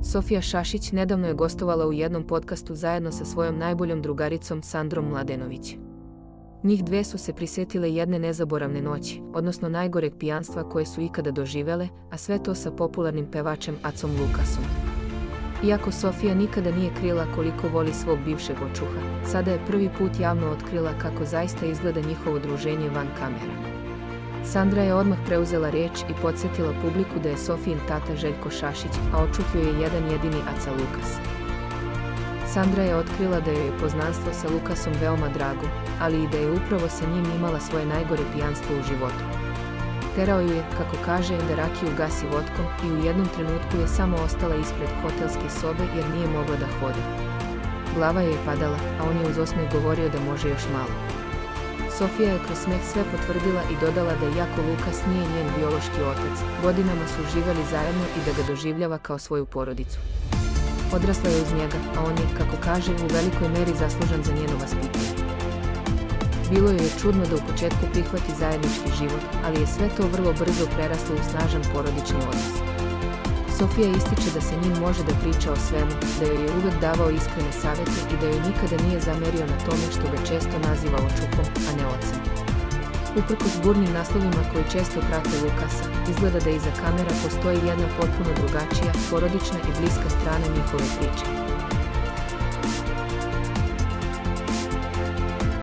Sofija Šašić nedavno je gostovala u jednom podcastu zajedno sa svojom najboljom drugaricom Sandrom Mladenović. Njih dve su se prisjetile jedne nezaboravne noći, odnosno najgoreg pijanstva koje su ikada doživjele, a sve to sa popularnim pevačem Acom Lukasom. Iako Sofija nikada nije krila koliko voli svog bivšeg očuha, sada je prvi put javno otkrila kako zaista izgleda njihovo druženje van kamera. Sandra je odmah preuzela riječ i podsjetila publiku da je Sofijin tata Željko Šašić, a očuh joj je jedan jedini Aca Lukas. Sandra je otkrila da joj je poznanstvo sa Lukasom veoma drago, ali i da je upravo sa njim imala svoje najgore pijanstvo u životu. Terao ju je, kako kaže, da rakiju gasi vodkom i u jednom trenutku je samo ostala ispred hotelske sobe jer nije mogla da hoda. Glava joj je padala, a on je uz osmeh govorio da može još malo. Sofija je kroz smeh sve potvrdila i dodala da iako Lukas nije njen biološki otac, godinama su živjeli zajedno i da ga doživljava kao svoju porodicu. Odrasla je uz njega, a on je, kako kaže, u velikoj meri zaslužan za njeno vaspitanje. Bilo joj je čudno da u početku prihvati zajednički život, ali je sve to vrlo brzo preraslo u snažan porodični odnos. Sofija ističe da se njim može da priča o svemu, da joj je uvek davao iskrene savjete i da joj nikada nije zamerio na tome što ga često naziva očuhom, a ne ocem. Uprkos burnim naslovima koji često prate Lukasa, izgleda da iza kamera postoji jedna potpuno drugačija, porodična i bliska strana njihove priče.